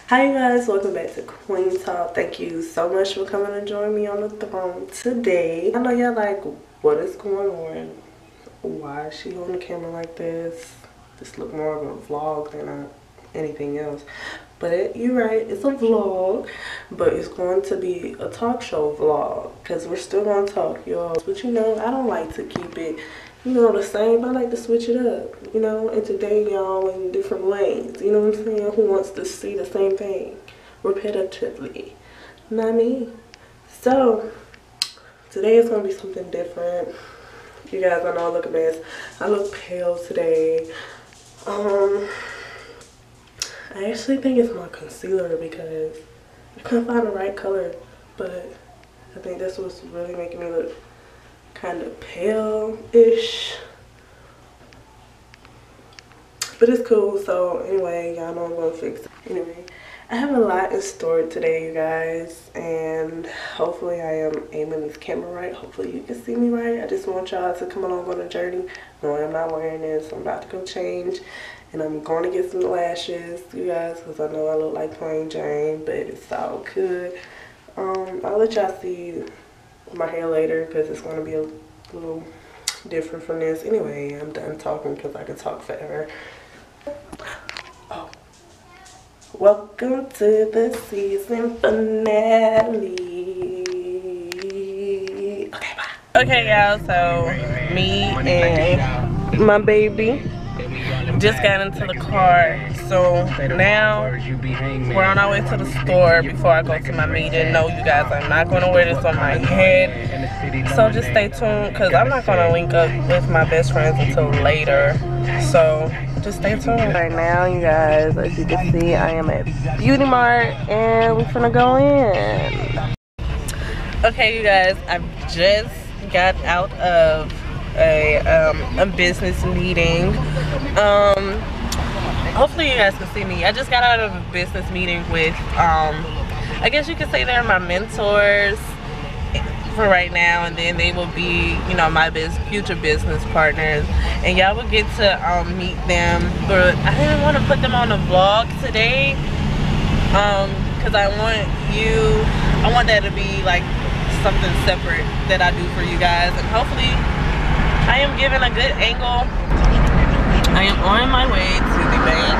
Hi you guys, welcome back to Queen Talk. Thank you so much for coming and joining me on the throne today. I know y'all like, what is going on? Why is she on the camera like this? This look more of a vlog than anything else. But you're right, it's a vlog, but it's going to be a talk show vlog because we're still gonna talk, y'all. But you know, I don't like to keep it, you know, the same. I like to switch it up, you know, and today y'all in different lanes. You know what I'm saying? Who wants to see the same thing repetitively? Not me. So today is gonna be something different. You guys, I know I look a mess. I look pale today. I actually think it's my concealer because I couldn't find the right color, but I think that's what's really making me look kind of pale-ish. But it's cool, so anyway, y'all know I'm gonna fix it. Anyway, I have a lot in store today, you guys, and hopefully I am aiming this camera right. Hopefully you can see me right. I just want y'all to come along on the journey. No, I'm not wearing this. I'm about to go change, and I'm going to get some lashes, you guys, because I know I look like plain Jane, but it's all good. I'll let y'all see my hair later because it's going to be a little different from this. Anyway, I'm done talking because I can talk forever. Oh. Welcome to the season finale. Okay, bye. Okay, y'all, so me and my baby just got into the car. So now we're on our way to the store before I go to my meeting. No, you guys, I'm not going to wear this on my head. So just stay tuned because I'm not going to link up with my best friends until later. So just stay tuned. Right now, you guys, as you can see, I am at Beauty Mart and we're gonna go in. Okay, you guys, I've just got out of a business meeting. Hopefully you guys can see me. I just got out of a business meeting with I guess you could say they're my mentors for right now, and then they will be, you know, my future business partners, and y'all will get to meet them. But I didn't want to put them on a vlog today because I want that to be like something separate that I do for you guys, and hopefully I am giving a good angle. I am on my way to the bank.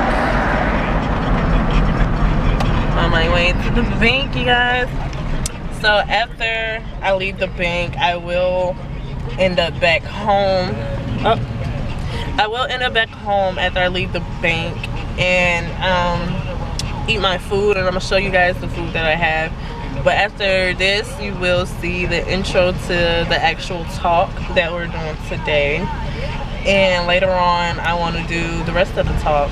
On my way to the bank, you guys. So after I leave the bank, I will end up back home. I will end up back home after I leave the bank and eat my food, and I'm gonna show you guys the food that I have. But after this, you will see the intro to the actual talk that we're doing today. And later on, I want to do the rest of the talk.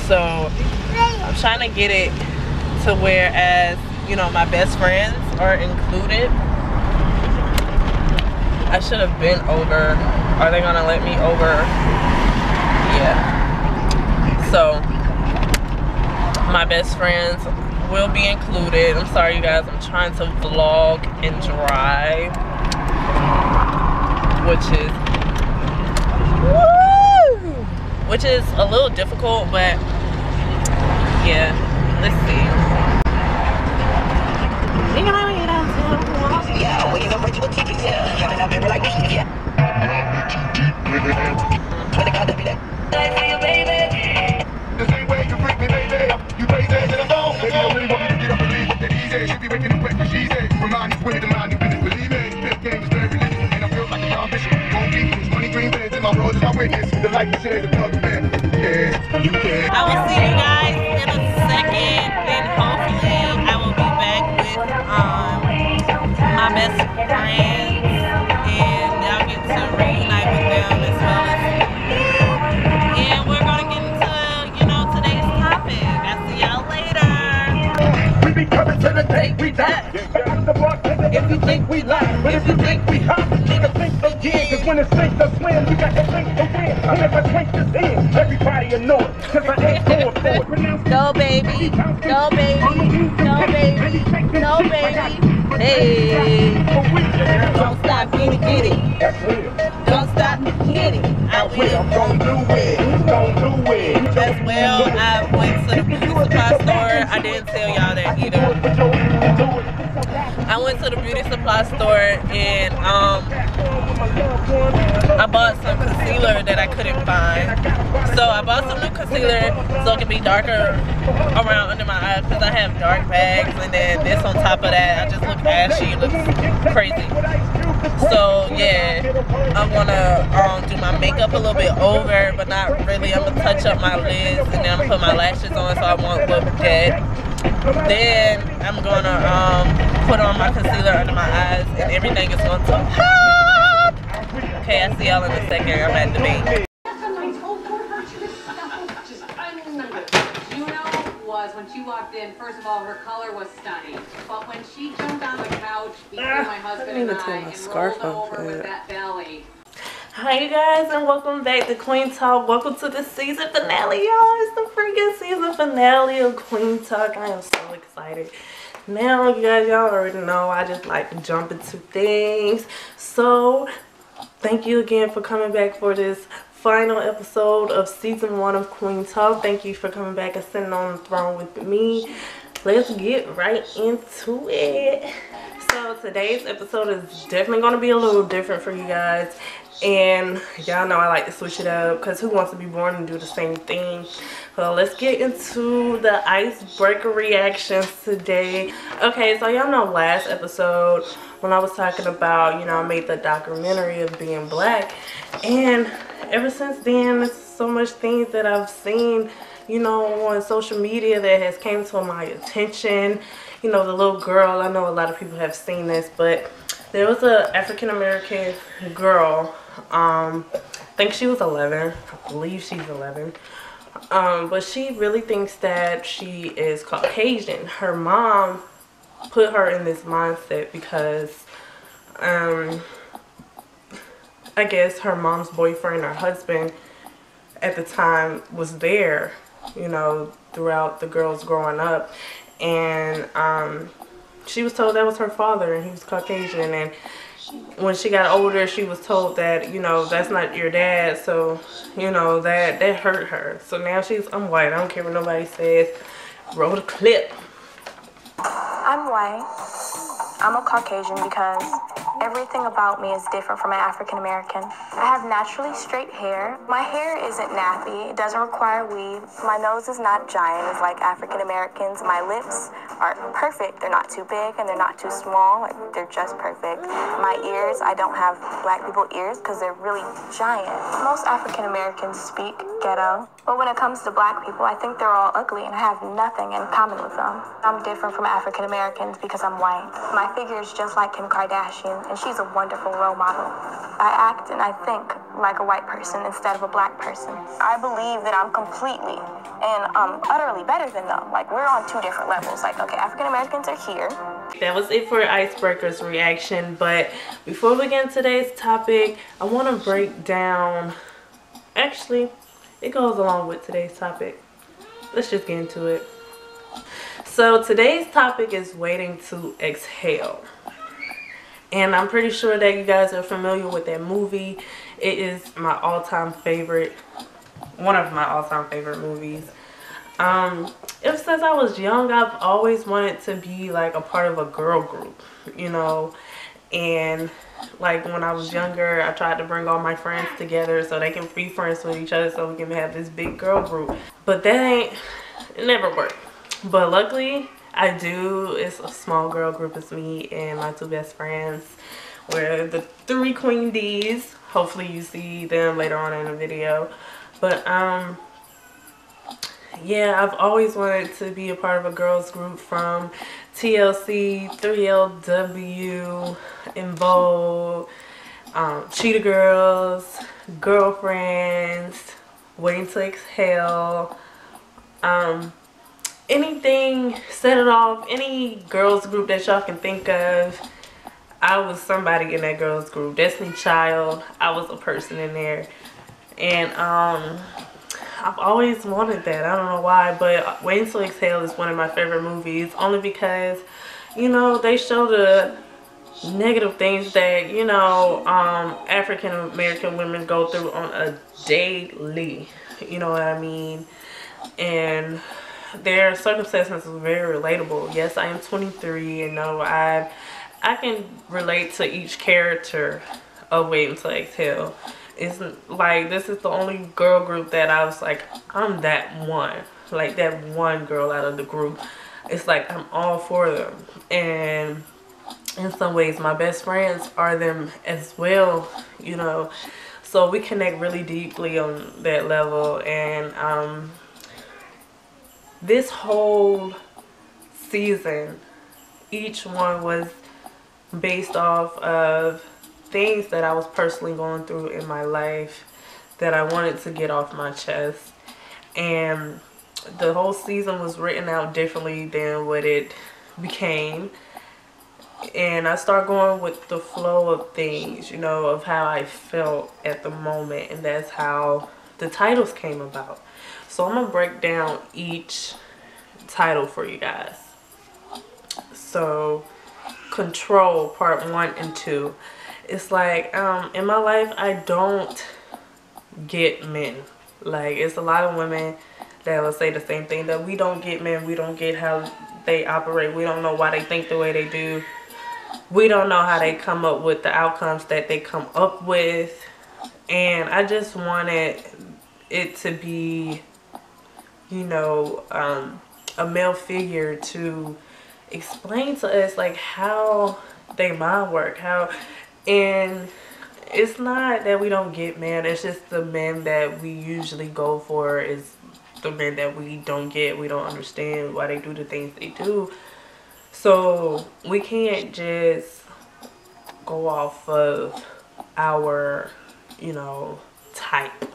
So I'm trying to get it to where, as you know, my best friends are included. I should have been over. Are they gonna let me over? Yeah. So my best friends will be included. I'm sorry, you guys. I'm trying to vlog and drive, which is a little difficult, but yeah. Let's see. I will see you guys in a second, and hopefully I will be back with my best friends, and I'll get to reunite with them as well as me. And we're gonna get into, you know, today's topic. I'll see y'all later. We be coming to the day we die. If you think we lie, but if you think we hot, nigga think again. Cause when it's sink or swim, you got to think to win. And if I take this in, everybody will know it. Cause I ain't going for it. Go baby, go baby, go baby, go baby. Hey, don't stop, get it, get it. Don't stop Kenny. I went as well. I went to the beauty supply store. I didn't tell y'all that either. I went to the beauty supply store and I bought some concealer that I couldn't find. So I bought some new concealer so it can be darker around under my eyes because I have dark bags, and then this on top of that, I just look ashy, it looks crazy. So yeah, I'm gonna do my makeup a little bit over, but not really. I'm gonna touch up my lids and then I'm gonna put my lashes on so I won't look dead. Then I'm gonna put on my concealer under my eyes and everything is going to pop. Okay, I see y'all in a second. I'm at the bank. When she walked in, first of all, her color was stunning. But when she jumped on the couch between my husband and I and rolled over with that belly. Hi you guys, and welcome back to Queen Talk. Welcome to the season finale, y'all. It's the freaking season finale of Queen Talk. I am so excited. Now, you guys, y'all already know I just like to jump into things. So, thank you again for coming back for this final episode of season 1 of Queen Talk. Thank you for coming back and sitting on the throne with me. Let's get right into it. So today's episode is definitely going to be a little different for you guys, and y'all know I like to switch it up because who wants to be born and do the same thing? So let's get into the icebreaker reactions today. Okay, so y'all know last episode when I was talking about, you know, I made the documentary of being black, and ever since then there's so much things that I've seen, you know, on social media that has came to my attention. You know, the little girl, I know a lot of people have seen this, but there was a African-American girl, I think she was 11, I believe she's 11, but she really thinks that she is Caucasian. Her mom put her in this mindset because I guess her mom's boyfriend or husband at the time was there, you know, throughout the girls growing up, and she was told that was her father and he was Caucasian, and when she got older she was told that, you know, that's not your dad, so, you know, that hurt her. So now I'm white, I don't care what nobody says. Roll the clip. I'm white. I'm a Caucasian because everything about me is different from an African American. I have naturally straight hair. My hair isn't nappy. It doesn't require weave. My nose is not giant as like African Americans. My lips are perfect. They're not too big and they're not too small. Like, they're just perfect. My ears, I don't have black people ears because they're really giant. Most African Americans speak ghetto. But when it comes to black people, I think they're all ugly and I have nothing in common with them. I'm different from African Americans because I'm white. My figure is just like Kim Kardashian, and she's a wonderful role model. I act and I think like a white person instead of a black person. I believe that I'm completely and utterly better than them. Like, we're on two different levels. Like, okay, African Americans are here. That was it for Icebreaker's reaction, but before we get into today's topic, I want to break down, actually, it goes along with today's topic. Let's just get into it. So today's topic is waiting to exhale. And I'm pretty sure that you guys are familiar with that movie. It is my all-time favorite, one of my all-time favorite movies. Ever since I was young, I've always wanted to be like a part of a girl group, you know. And like when I was younger, I tried to bring all my friends together so they can be friends with each other so we can have this big girl group. But it never worked. But luckily I do. It's a small girl group. It's me and my two best friends. We're the 3 Queen D's. Hopefully you see them later on in the video. But yeah, I've always wanted to be a part of a girls group, from TLC, 3LW, In Vogue, Cheetah Girls, Girlfriends, Waiting to Exhale, anything, Set It Off, any girls group that y'all can think of. I was somebody in that girls group. Destiny Child, I was a person in there. And I've always wanted that. I don't know why, but Waiting to Exhale is one of my favorite movies, only because, you know, they show the negative things that, you know, African American women go through on a daily, you know what I mean? And their circumstances are very relatable. Yes, I am 23, and no, I can relate to each character of Wait Until Exhale. It's like, this is the only girl group that I was like, I'm that one. Like, that one girl out of the group. It's like, I'm all for them. And in some ways, my best friends are them as well, you know. So we connect really deeply on that level. And this whole season, each one was based off of things that I was personally going through in my life that I wanted to get off my chest. And the whole season was written out differently than what it became. And I start going with the flow of things, you know, of how I felt at the moment. And that's how the titles came about. So I'm going to break down each title for you guys. So, Control, part 1 and 2. It's like, in my life, I don't get men. Like, it's a lot of women that will say the same thing, that we don't get men, we don't get how they operate, we don't know why they think the way they do, we don't know how they come up with the outcomes that they come up with. And I just wanted it to be, you know, a male figure to explain to us like how they mind work, how, and it's not that we don't get men, it's just the men that we usually go for is the men that we don't get. We don't understand why they do the things they do. So we can't just go off of our, you know, type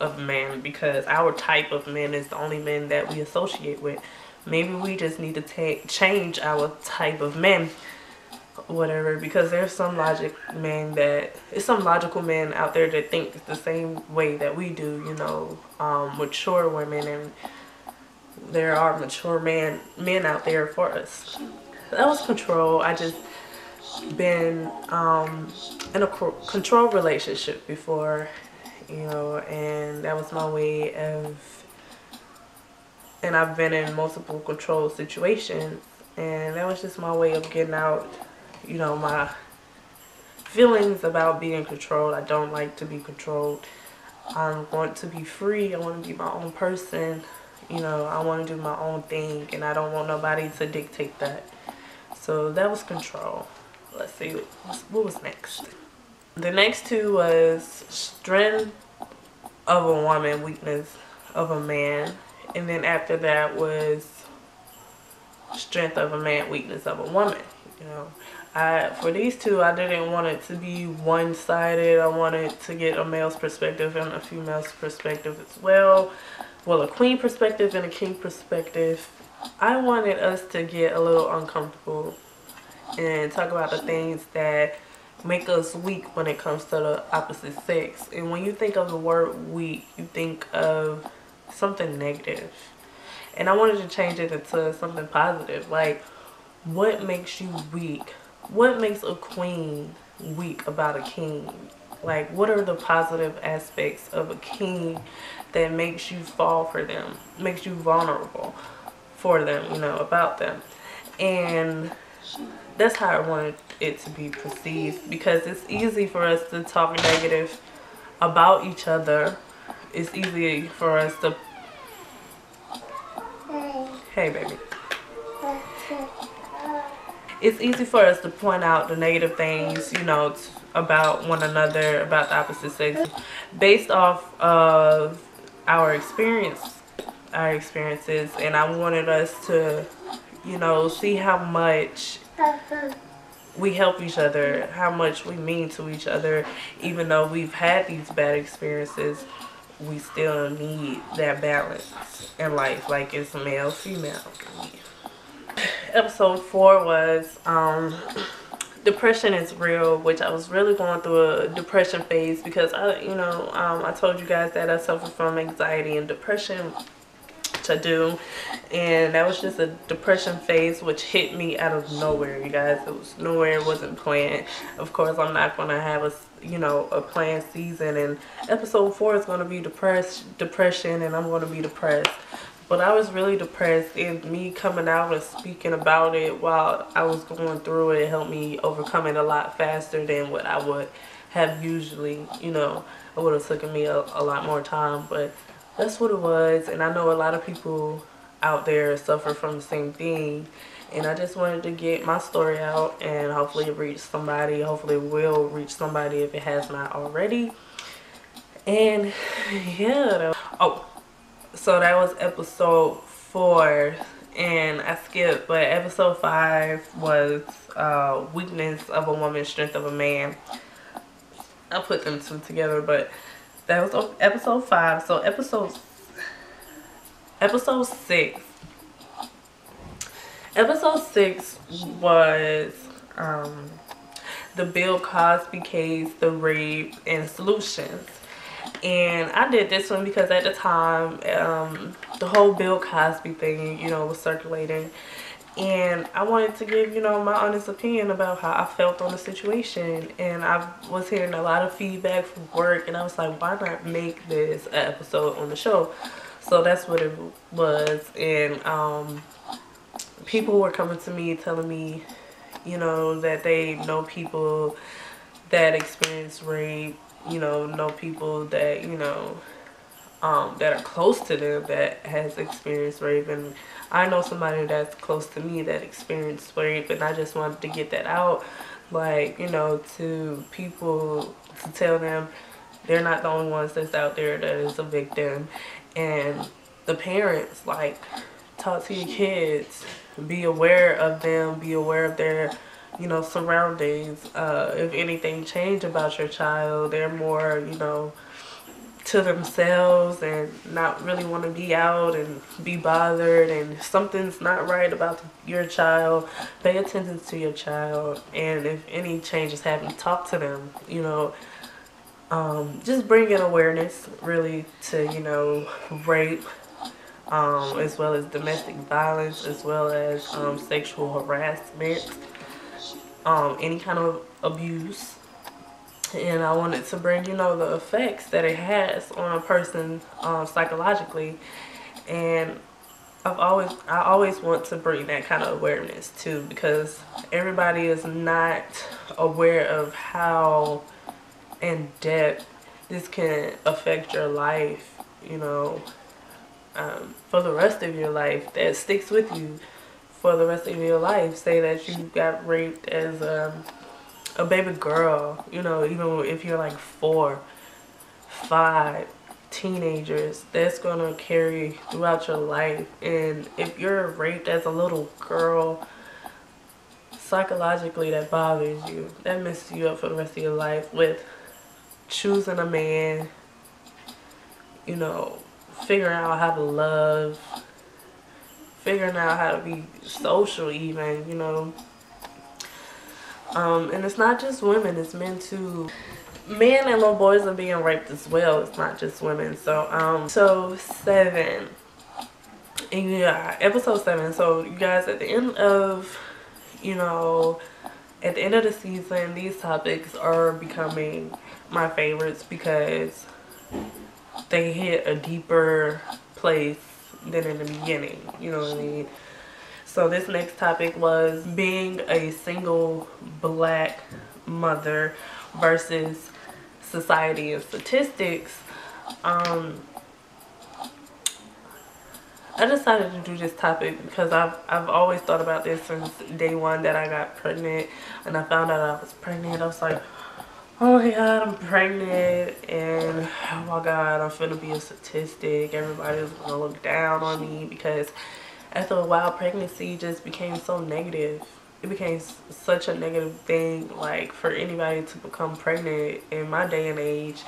of man, because our type of men is the only men that we associate with. Maybe we just need to change our type of men, whatever, because there's some logical men out there that think the same way that we do, you know, mature women, and there are mature men out there for us. That was Control. I just been in a control relationship before, you know, and that was my way of, and I've been in multiple control situations, and that was just my way of getting out, you know, my feelings about being controlled. I don't like to be controlled. I want to be free. I want to be my own person. You know, I want to do my own thing, and I don't want nobody to dictate that. So that was Control. Let's see, what was next? The next two was Strength of a Woman, Weakness of a Man. And then after that was Strength of a Man, Weakness of a Woman. You know, for these two, I didn't want it to be one-sided. I wanted to get a male's perspective and a female's perspective as well. Well, a queen perspective and a king perspective. I wanted us to get a little uncomfortable and talk about the things that make us weak when it comes to the opposite sex. And when you think of the word weak, you think of something negative. And I wanted to change it into something positive. Like, what makes you weak? What makes a queen weak about a king? Like, what are the positive aspects of a king that makes you fall for them, makes you vulnerable for them, you know, about them? And that's how I wanted it to be perceived, because it's easy for us to talk negative about each other. It's easy for us to, hey baby, it's easy for us to point out the negative things, you know, about one another, about the opposite sex, based off of our experiences. And I wanted us to, you know, see how much we help each other, how much we mean to each other. Even though we've had these bad experiences, we still need that balance in life, like it's male, female. Episode 4 was Depression is Real, which I was really going through a depression phase, because I told you guys that I suffer from anxiety and depression. to do, and that was just a depression phase which hit me out of nowhere, you guys. It was nowhere, it wasn't planned. Of course, I'm not gonna have a planned season, and episode 4 is gonna be depression, and I'm gonna be depressed. But I was really depressed, and me coming out and speaking about it while I was going through it helped me overcome it a lot faster than what I would have usually. It would have taken me a lot more time, but that's what it was. And I know a lot of people out there suffer from the same thing, and I just wanted to get my story out, and hopefully it reached somebody. Hopefully it will reach somebody if it has not already. And yeah, so that was episode 4, and I skipped, but episode 5 was weakness of a woman, strength of a man. I put them two together, but that was episode 5. So episode 6. Episode 6 was the Bill Cosby case, the rape, and solutions. And I did this one because at the time, the whole Bill Cosby thing, was circulating. And I wanted to give, my honest opinion about how I felt on the situation. And I was hearing a lot of feedback from work, and I was like, why not make this an episode on the show? So that's what it was. And people were coming to me telling me, that they know people that experience rape, know people that, that are close to them that has experienced rape. And I know somebody that's close to me that experienced rape, and I just wanted to get that out, like, to people, to tell them they're not the only ones that's out there that is a victim. And the parents, like, talk to your kids, be aware of them, be aware of their surroundings. If anything changed about your child, they're more to themselves and not really want to be out and be bothered, and something's not right about your child, pay attention to your child. And if any changes happen, talk to them. Just bring in awareness really to rape, as well as domestic violence, as well as sexual harassment, any kind of abuse. And I wanted to bring, the effects that it has on a person psychologically. And I always want to bring that kind of awareness too, because everybody is not aware of how in depth this can affect your life, for the rest of your life. That sticks with you for the rest of your life. Say that you got raped as a baby girl, even if you're like 4, 5, teenagers, that's gonna carry throughout your life. And if you're raped as a little girl, psychologically that bothers you, that messes you up for the rest of your life with choosing a man, figuring out how to love, figuring out how to be social even, and it's not just women, it's men too. Men and little boys are being raped as well. It's not just women. So 7. And yeah, episode 7. So you guys, at the end of, at the end of the season, these topics are becoming my favorites because they hit a deeper place than in the beginning. You know what I mean? So this next topic was being a single black mother versus society and statistics. I decided to do this topic because I've always thought about this since day one that I got pregnant, and I found out I was pregnant. I was like, oh my god, I'm pregnant, and oh my god, I'm finna be a statistic. Everybody's gonna look down on me, because after a while, pregnancy just became so negative. It became such a negative thing, like, for anybody to become pregnant in my day and age.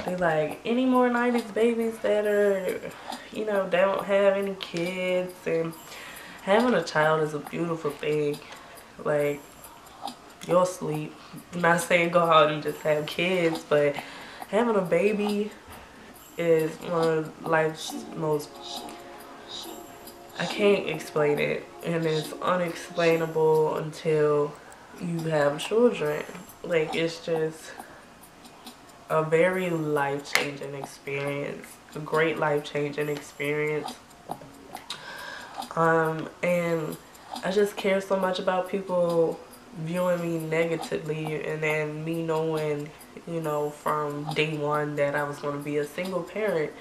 They like, any more 90s babies that are, don't have any kids. And having a child is a beautiful thing. Like, you'll sleep. I'm not saying go out and just have kids, but having a baby is one of life's most I can't explain it, and it's unexplainable until you have children. Like, it's just a very life-changing experience, a great life-changing experience. And I just care so much about people viewing me negatively, and then me knowing, you know, from day one that I was going to be a single parent.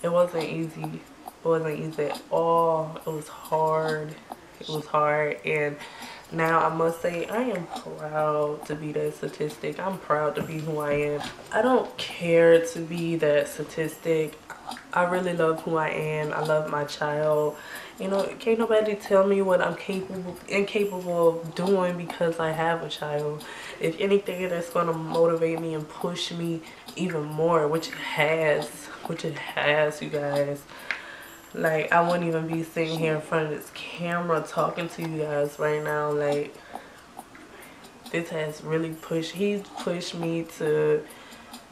It wasn't easy. It wasn't easy at all. It was hard. It was hard. And now I must say, I am proud to be that statistic. I'm proud to be who I am. I don't care to be that statistic. I really love who I am. I love my child. You know, can't nobody tell me what I'm incapable of doing because I have a child. If anything, that's going to motivate me and push me even more, which it has, you guys. Like, I wouldn't even be sitting here in front of this camera talking to you guys right now. Like, this has really he's pushed me to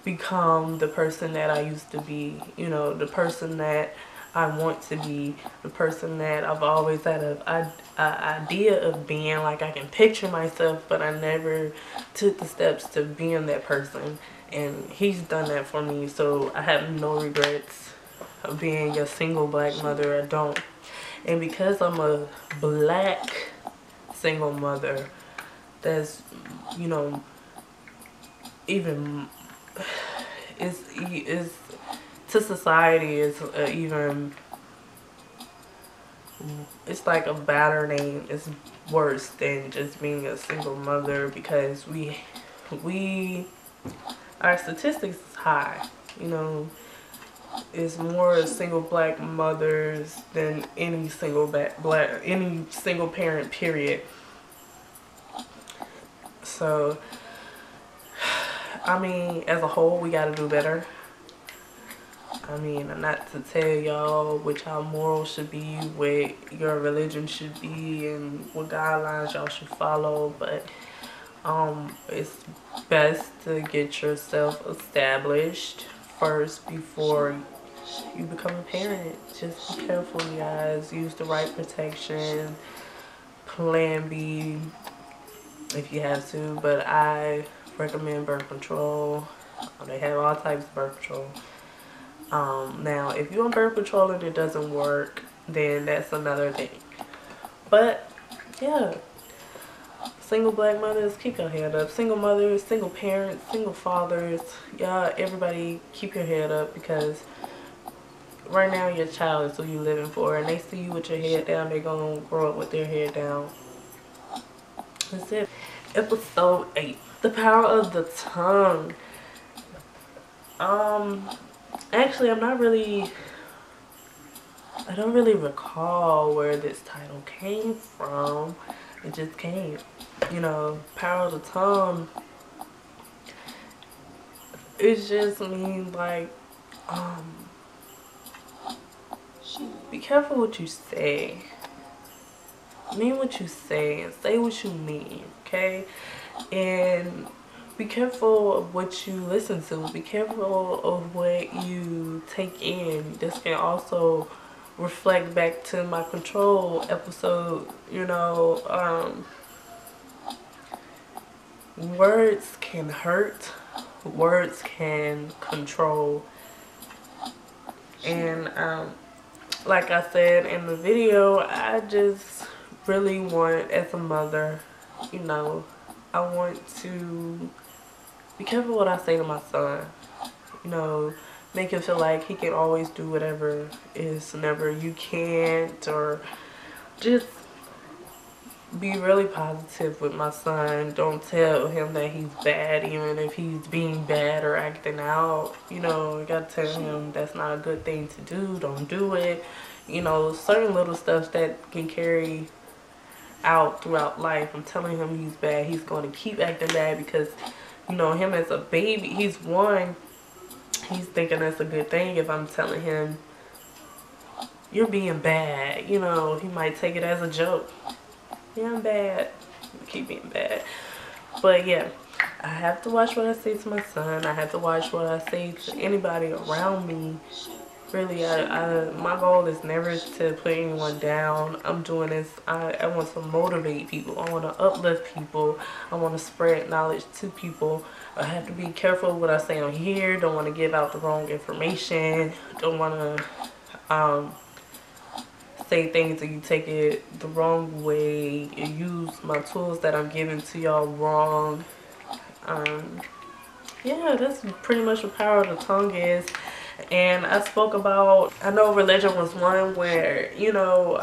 become the person that I used to be. You know, the person that I want to be, the person that I've always had an idea of being. Like, I can picture myself, but I never took the steps to being that person. And he's done that for me, so I have no regrets of being a single black mother. I don't. And because I'm a black single mother, that's, you know, even is to society is even, it's like a badder name. It's worse than just being a single mother, because our statistics is high. You know, it's more single black mothers than any single any single parent, period. So, I mean, as a whole, we gotta do better. I mean, not to tell y'all what y'all morals should be, what your religion should be, and what guidelines y'all should follow, but it's best to get yourself established first before you become a parent. Just be careful, you guys. Use the right protection. Plan B if you have to, but I recommend birth control. They have all types of birth control. Now, if you're on birth control and it doesn't work, then that's another thing. But yeah, single black mothers, keep your head up. Single mothers, single parents, single fathers, y'all, everybody keep your head up, because right now your child is who you living for, and they see you with your head down, they're gonna grow up with their head down. That's it. Episode 8, the power of the tongue. Actually, I don't really recall where this title came from. It just came. You know, power of the tongue. It just means like, be careful what you say. Mean what you say and say what you mean, okay? And be careful of what you listen to. Be careful of what you take in. This can also reflect back to my control episode. You know, words can hurt. Words can control. And like I said in the video, I just really want, as a mother, you know, I want to be careful what I say to my son. You know, make him feel like he can always do whatever is never you can't, or just be really positive with my son. Don't tell him that he's bad, even if he's being bad or acting out. You know, you gotta tell him that's not a good thing to do. Don't do it. You know, certain little stuff that can carry out throughout life. I'm telling him he's bad. He's going to keep acting bad because, you know, him as a baby, he's thinking that's a good thing. If I'm telling him you're being bad, you know, he might take it as a joke. Yeah, I'm bad. Keep being bad. But yeah, I have to watch what I say to my son. I have to watch what I say to anybody around me, Really, my goal is never to put anyone down. I'm doing this, I want to motivate people. I want to uplift people. I want to spread knowledge to people. I have to be careful what I say on here. Don't want to give out the wrong information. Don't want to say things and you take it the wrong way. You use my tools that I'm giving to y'all wrong. Yeah, that's pretty much what power of the tongue is. And I spoke about, I know religion was one where, you know,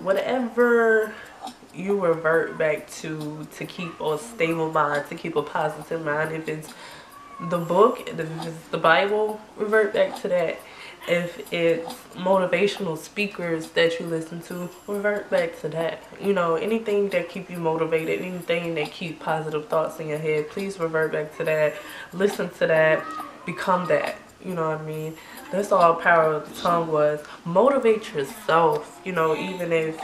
whatever you revert back to keep a stable mind, to keep a positive mind. If it's the book, if it's the Bible, revert back to that. If it's motivational speakers that you listen to, revert back to that. You know, anything that keep you motivated, anything that keep positive thoughts in your head, please revert back to that. Listen to that. Become that. You know what I mean? That's all power of the tongue was. Motivate yourself. You know, even if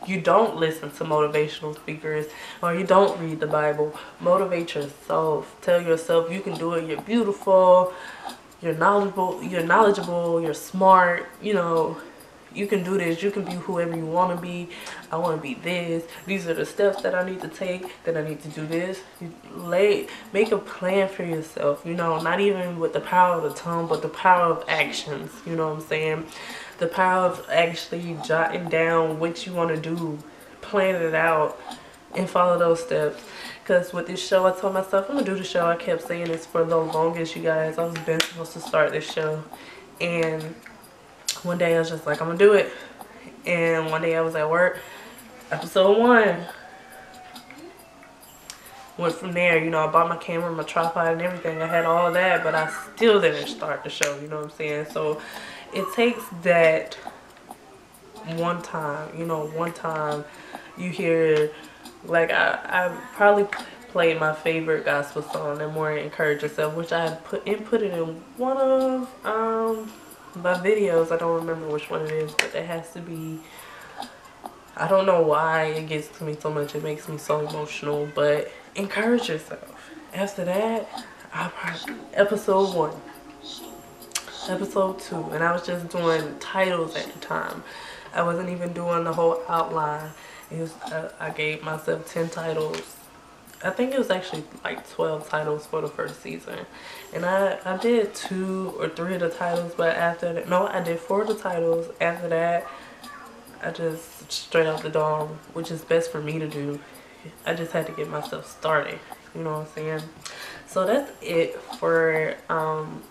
you don't listen to motivational speakers or you don't read the Bible, motivate yourself. Tell yourself you can do it. You're beautiful. You're knowledgeable. You're smart. You know, you can do this. You can be whoever you want to be. I want to be this. These are the steps that I need to take. That I need to do this. Make a plan for yourself. You know, not even with the power of the tongue, but the power of actions. You know what I'm saying? The power of actually jotting down what you want to do, plan it out, and follow those steps. Because with this show, I told myself I'm gonna do the show. I kept saying this for the longest, you guys. I was been supposed to start this show, and one day I was just like, I'm gonna do it. And one day I was at work, episode 1. Went from there, you know, I bought my camera, my tripod and everything. I had all that, but I still didn't start the show, you know what I'm saying? So it takes that one time, you know, one time you hear, like I probably played my favorite gospel song and more encourage yourself, which I had put it in one of my videos. I don't remember which one it is, but it has to be, I don't know why it gets to me so much. It makes me so emotional, but encourage yourself. After that, I probably episode 1, episode 2, and I was just doing titles at the time. I wasn't even doing the whole outline. It was, I gave myself 10 titles. I think it was actually like 12 titles for the first season. And I did 2 or 3 of the titles, but after that, no, I did 4 of the titles. After that, I just straight out the dome, which is best for me to do. I just had to get myself started, you know what I'm saying? So that's it for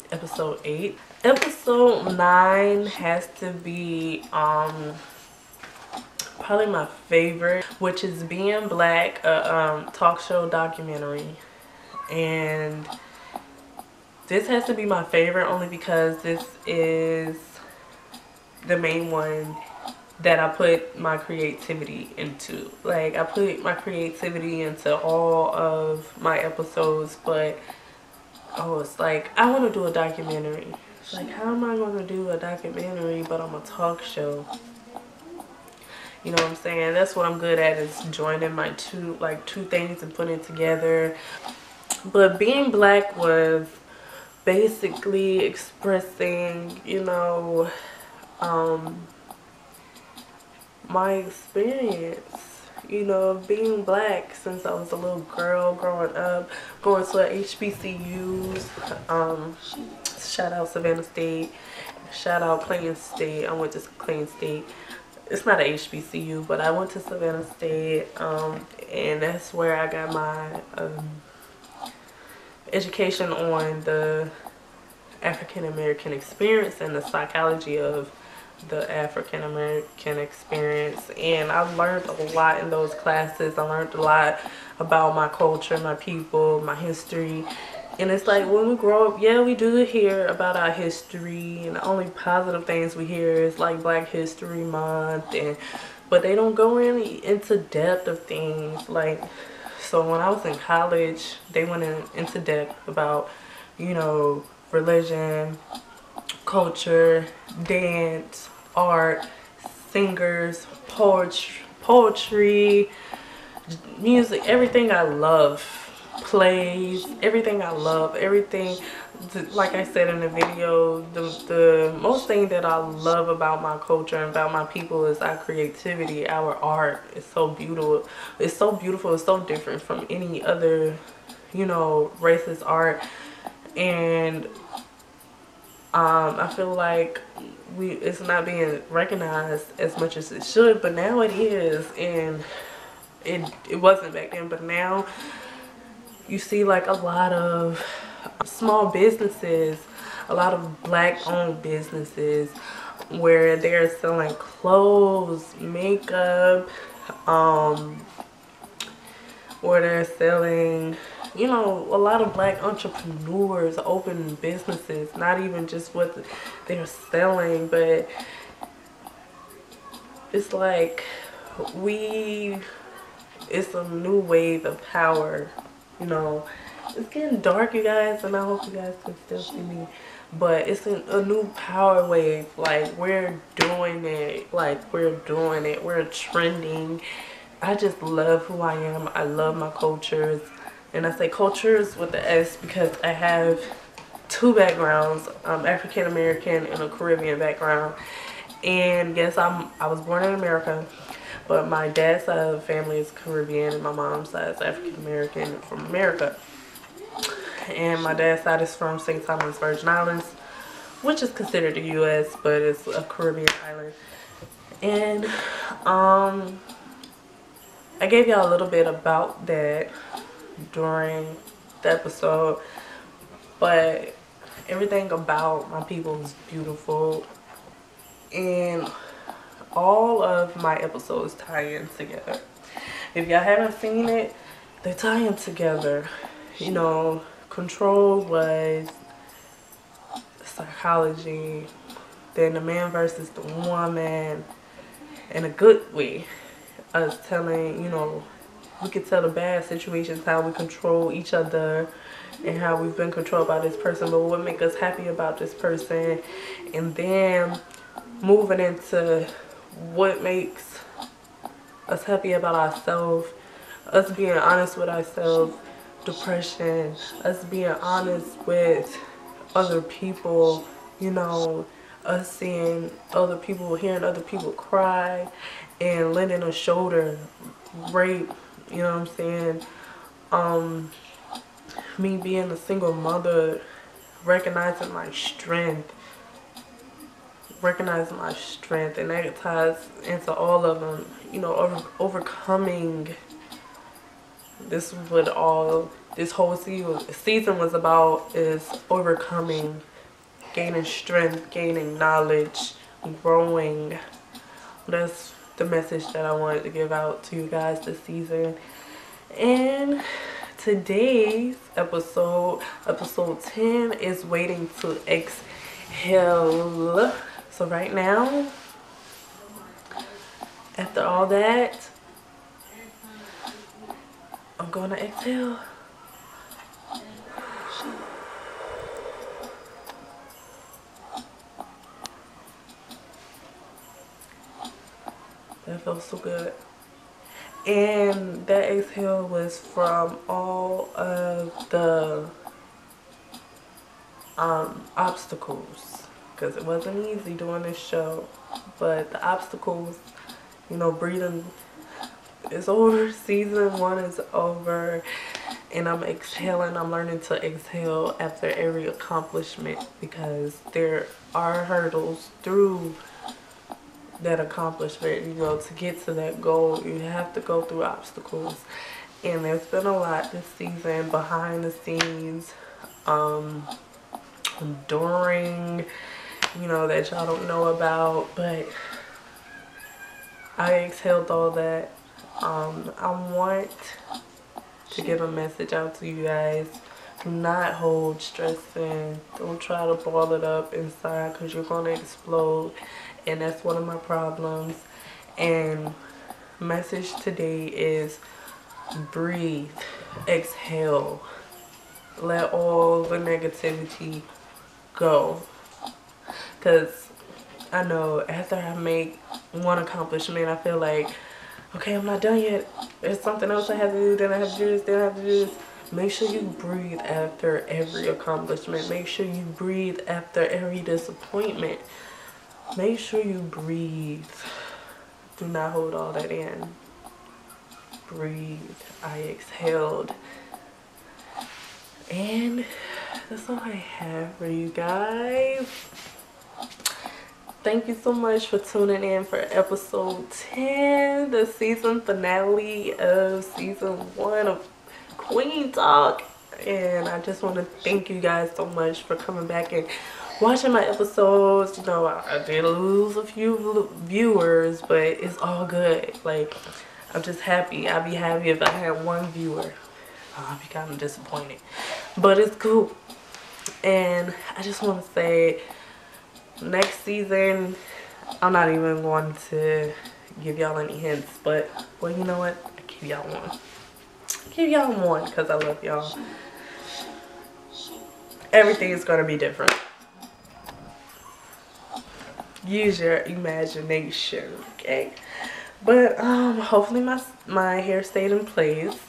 episode 8. Episode 9 has to be probably my favorite, which is Being Black, a talk show documentary. And this has to be my favorite only because this is the main one that I put my creativity into. Like, I put my creativity into all of my episodes, but it's like, I want to do a documentary. It's like, how am I going to do a documentary but I'm a talk show? You know what I'm saying? That's what I'm good at, is joining my two things and putting it together. But Being Black was basically expressing, you know, my experience, you know, of being black since I was a little girl growing up, going to HBCUs. Shout out Savannah State. Shout out Clayton State. I went to Clayton State. It's not a HBCU, but I went to Savannah State, and that's where I got my education on the African American experience and the psychology of the African American experience. And I learned a lot in those classes. I learned a lot about my culture, my people, my history. And it's like, when we grow up, yeah, we do hear about our history, and the only positive things we hear is like Black History Month, but they don't go really into depth of things. Like, so when I was in college, they went into depth about, you know, religion, culture, dance, art, singers, poetry, music, everything I love, plays, everything I love, everything, like I said in the video, the most thing that I love about my culture and about my people is our creativity, our art. It's so beautiful. It's so beautiful. It's so different from any other, you know, racist art. And I feel like it's not being recognized as much as it should, but now it is. And it wasn't back then, but now you see like a lot of small businesses, a lot of black owned businesses where they're selling clothes, makeup, or they're selling, you know, a lot of black entrepreneurs open businesses, not even just what they're selling, but it's like it's a new wave of power, you know. It's getting dark, you guys, and I hope you guys can still see me, but it's a new power wave. Like, we're doing it, we're trending. I just love who I am. I love my cultures, and I say cultures with the S because I have two backgrounds, African American and a Caribbean background. And yes, I was born in America, but my dad's side of the family is Caribbean and my mom's side is African American from America. And my dad's side is from St. Thomas, Virgin Islands, which is considered the U.S., but it's a Caribbean island. And I gave y'all a little bit about that during the episode, but everything about my people is beautiful, and all of my episodes tie in together. If y'all haven't seen it, they tie in together. You know, Control was psychology, then the man versus the woman, in a good way. Us telling, you know, we could tell the bad situations, how we control each other and how we've been controlled by this person, but what make us happy about this person, and then moving into what makes us happy about ourselves, us being honest with ourselves, depression, us being honest with other people, you know, us seeing other people, hearing other people cry and lending a shoulder, rape, you know what I'm saying? Me being a single mother, recognizing my strength, and that ties into all of them, you know, overcoming. This is what all this whole season was about, is overcoming, gaining strength, gaining knowledge, growing. That's the message that I wanted to give out to you guys this season. And today's episode 10, is Waiting to Exhale. So right now, after all that, I'm gonna exhale. That felt so good. And that exhale was from all of the obstacles, because it wasn't easy doing this show, but the obstacles, you know, breathing is over. Season 1 is over, and I'm exhaling. I'm learning to exhale after every accomplishment, because there are hurdles through that accomplishment. You know, to get to that goal, you have to go through obstacles, and there's been a lot this season behind the scenes, during, you know, that y'all don't know about, but I exhaled all that. I want to give a message out to you guys. Do not hold stress in. Don't try to ball it up inside, because you're going to explode. And that's one of my problems. And message today is breathe, exhale, let all the negativity go. Because I know after I make one accomplishment, I feel like, okay, I'm not done yet. There's something else I have to do, then I have to do this, then I have to do this. Make sure you breathe after every accomplishment. Make sure you breathe after every disappointment. Make sure you breathe. Do not hold all that in. Breathe. I exhaled. And that's all I have for you guys. Thank you so much for tuning in for episode 10, the season finale of season 1 of Queen Talk. And I just want to thank you guys so much for coming back and watching my episodes. You know, I did lose a few viewers, but it's all good. Like, I'm just happy. I'd be happy if I had 1 viewer. I'd be kind of disappointed, but it's cool. And I just want to say, next season, I'm not even going to give y'all any hints, but, well, you know what? I give y'all one. Give y'all one because I love y'all. Everything is going to be different. Use your imagination, okay? But hopefully my hair stayed in place.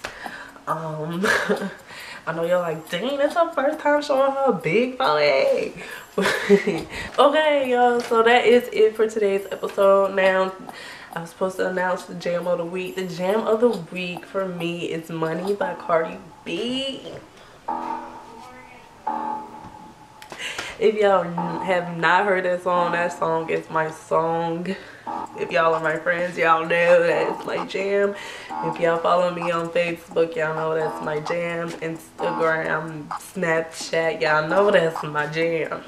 I know y'all like, dang, it's her first time showing her big belly. Okay, y'all, so that is it for today's episode. Now, I was supposed to announce the jam of the week. The jam of the week for me is Money by Cardi B. If y'all have not heard that song is my song. If y'all are my friends, y'all know that's my jam. If y'all follow me on Facebook, y'all know that's my jam. Instagram, Snapchat, y'all know that's my jam.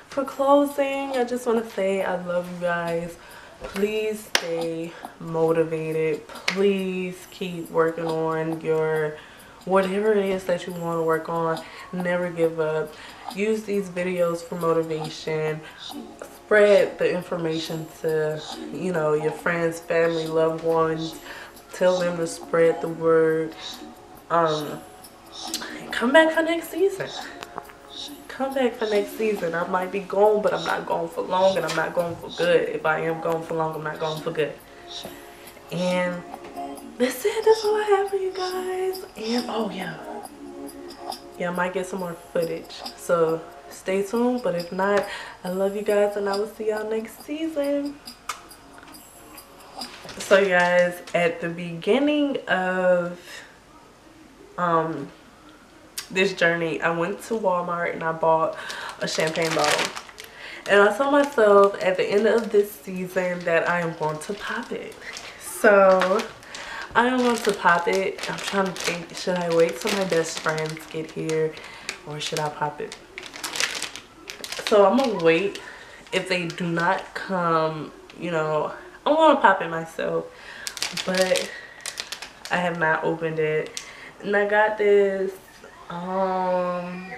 For closing, I just want to say I love you guys. Please stay motivated. Please keep working on your whatever it is that you want to work on. Never give up. Use these videos for motivation. Spread the information to, you know, your friends, family, loved ones. Tell them to spread the word. Come back for next season. Come back for next season. I might be gone, but I'm not gone for long, and I'm not gone for good. If I am gone for long, I'm not gone for good. And that's it. That's all I have for you guys. And oh yeah, I might get some more footage, so stay tuned. But if not, I love you guys, and I will see y'all next season. So you guys, at the beginning of this journey, I went to Walmart and I bought a champagne bottle, and I told myself at the end of this season that I am going to pop it. So I am going to pop it. I'm trying to think, should I wait till my best friends get here or should I pop it? So I'm gonna wait. If they do not come, you know, I'm gonna pop it myself, but I have not opened it. And I got this, I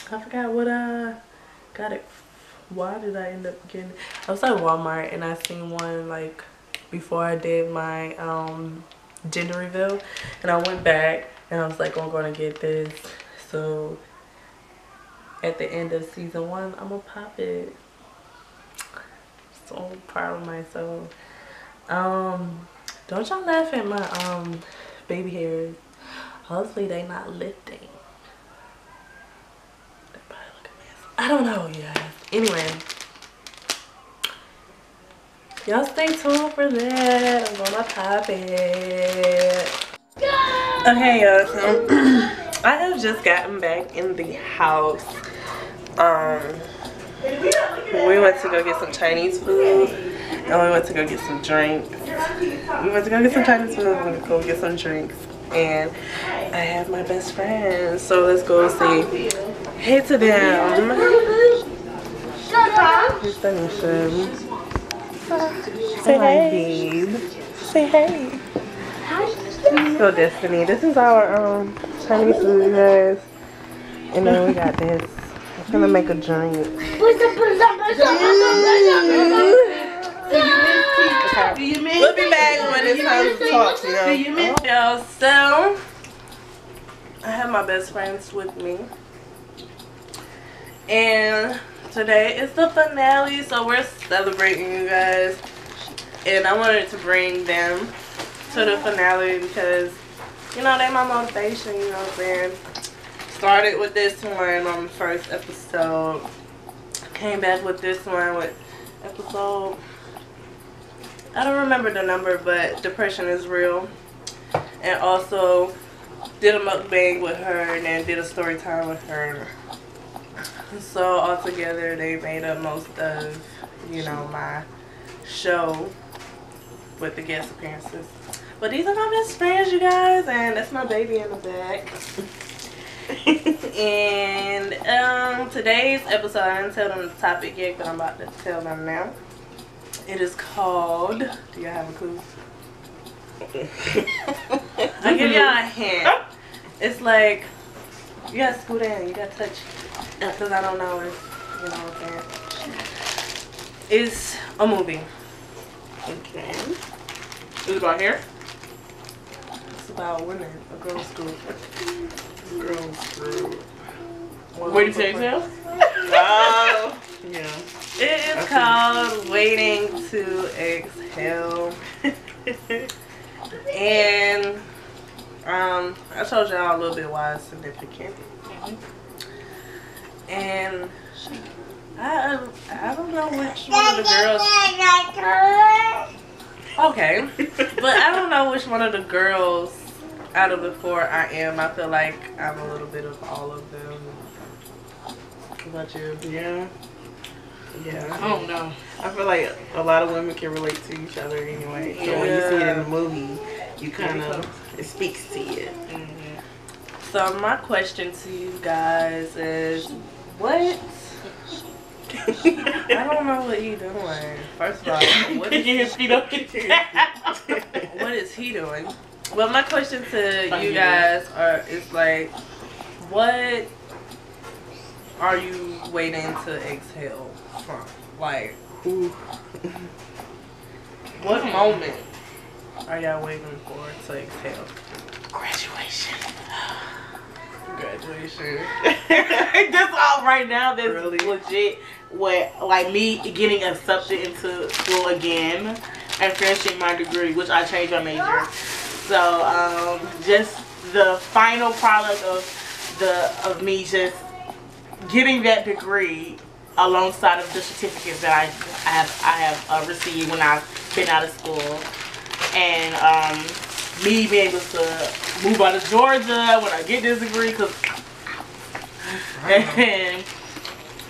forgot what I got it. Why did I end up getting it? I was at Walmart and I seen one like before I did my gender reveal, and I went back and I was like, I'm gonna get this. So at the end of season 1, I'm gonna pop it. So proud of myself. Don't y'all laugh at my baby hairs. Hopefully they not lifting. They probably look a mess. I don't know, you guys. Anyway, y'all stay tuned for that. I'm gonna pop it. Okay, y'all, so I have just gotten back in the house. We went to go get some Chinese food, and we went to go get some drinks. We went to go get some Chinese food, and we went to go get some drinks. And I have my best friends, so let's go say hey to them. Say hey, babe. Say hey. Let's go, Destiny. This is our Chinese food, you guys. And then we got this. I'm gonna make a drink. We'll be back when it's time to talk, you know. So I have my best friends with me, and today is the finale, so we're celebrating, you guys. And I wanted to bring them to the finale because you know, they're my motivation, you know what I'm saying? Started with this one on the first episode. Came back with this one with episode, I don't remember the number, but depression is real. And also did a mukbang with her and then did a story time with her. So altogether they made up most of, you know, my show with the guest appearances. But these are my best friends, you guys, and that's my baby in the back. And today's episode, I didn't tell them the topic yet, but I'm about to tell them now. It is called, do y'all have a clue? I'll give y'all a hint. It's like, you gotta scoot in, you gotta touch, because I don't know if, you know what I'm saying. It's a movie. Okay. Is it about hair? It's about women, a girl's school. Girls School. Waiting to Exhale? Oh, yeah. It is called Waiting to Exhale. And I told y'all a little bit why it's significant. And I don't know which one of the girls. Okay, but I don't know which one of the girls out of the four I am. I feel like I'm a little bit of all of them. What about you? Yeah. Yeah, I don't know. I feel like a lot of women can relate to each other anyway. So when you see it in the movie, you kind of, it speaks to you. So my question to you guys is, what? I don't know what you doing. First of all, what is what is he doing? Well, my question to you guys is like, what are you waiting to exhale from? Like, what moment are y'all waiting for to exhale? Graduation. Graduation. That's all right now. That's really legit. What, like me getting accepted into school again and finishing my degree, which I changed my major. So just the final product of me just getting that degree alongside of the certificates that I have received when I've been out of school, and me being able to move out of Georgia when I get this degree, and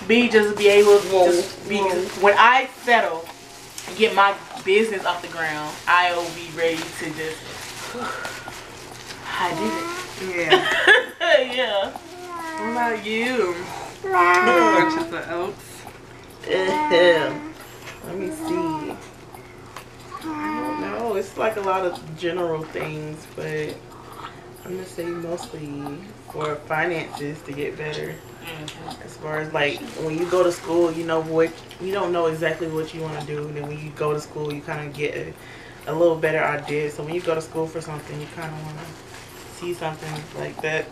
be able to when I settle and get my business off the ground, I will be ready to just I did it. Yeah. Yeah. What about you? Bunches of oats. Let me see. I don't know. It's like a lot of general things, but I'm gonna say mostly for finances to get better. As far as like when you go to school, you know what you don't know exactly what you want to do, and then when you go to school, you kind of get a little better idea. So when you go to school for something, you kind of want to see something like that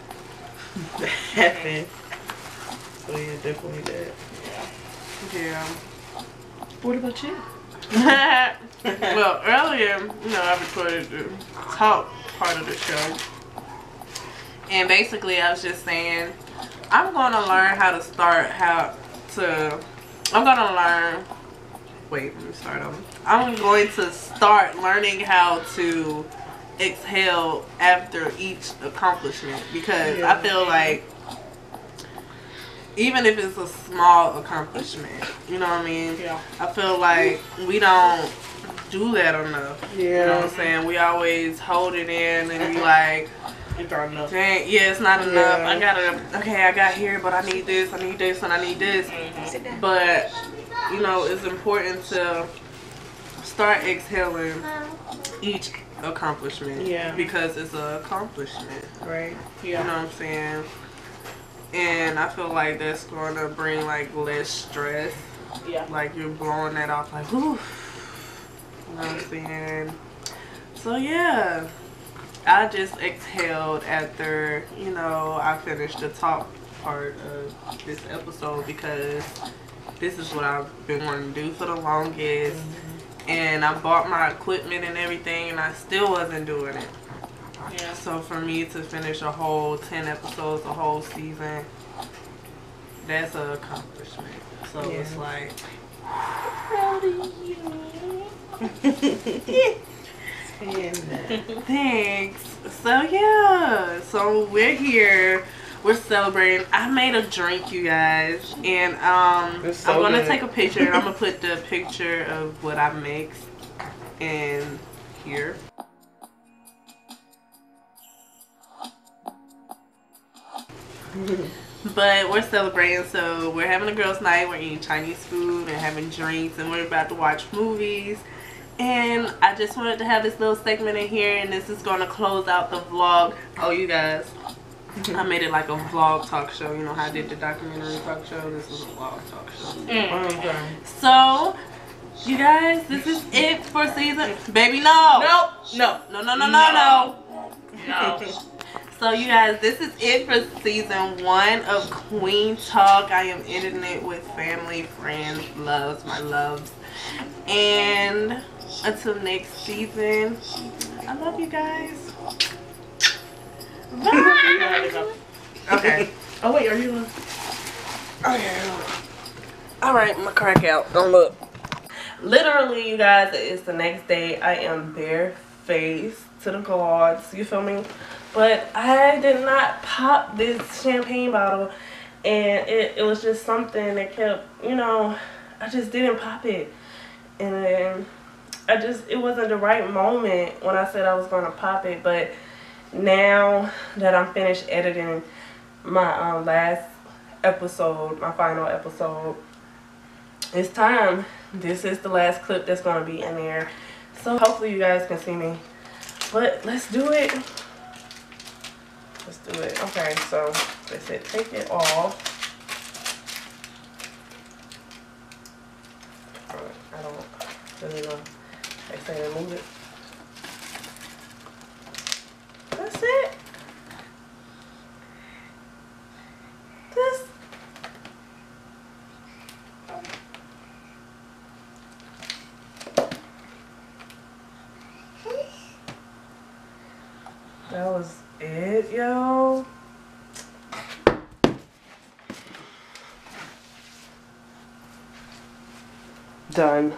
happen. So yeah, definitely that. Yeah. What about you? Well, earlier, you know, I recorded the talk part of the show. And basically, I was just saying, I'm going to learn how to I'm going to start learning how to exhale after each accomplishment, because I feel like even if it's a small accomplishment, you know what I mean? Yeah. I feel like we don't do that enough. Yeah. You know what I'm saying? We always hold it in and be like, it's not enough. dang, yeah, it's not enough. I got here, but I need this, and I need this. But, you know, it's important to start exhaling each accomplishment. Yeah. Because it's an accomplishment. Right. Yeah. You know what I'm saying? And I feel like that's going to bring like less stress. Yeah. Like you're blowing that off like, whew. You know what I'm saying? So yeah. I just exhaled after, you know, I finished the top part of this episode, because this is what I've been wanting to do for the longest. And I bought my equipment and everything, and I still wasn't doing it. Yeah. So for me to finish a whole 10 episodes, a whole season, that's an accomplishment. So it's like, proud of you. Thanks. So yeah, so we're here. We're celebrating. I made a drink, you guys, and I'm gonna take a picture, and I'm gonna put the picture of what I mixed in here. But we're celebrating, so we're having a girls' night. We're eating Chinese food and having drinks, and we're about to watch movies. And I just wanted to have this little segment in here, and this is going to close out the vlog. Oh, you guys, I made it like a vlog talk show. You know how I did the documentary talk show? This is a vlog talk show. So, you guys, this is it for season. Baby, no. No. So, you guys, this is it for season 1 of Queen Talk. I am ending it with family, friends, loves, my loves. And until next season, I love you guys. Bye. Okay. Oh, wait, are you? Okay. Alright, I'm gonna crack out. Don't look. Literally, you guys, it's the next day. I am barefaced to the gods. You feel me? But I did not pop this champagne bottle. And it was just something that kept, you know, I just didn't pop it. And then it wasn't the right moment when I said I was going to pop it. But now that I'm finished editing my last episode, my final episode, it's time. This is the last clip that's going to be in there. So hopefully you guys can see me. But let's do it. Let's do it. Okay, so they said take it off. I don't really know. They say remove it. That's it. This. That was it, yo. Done.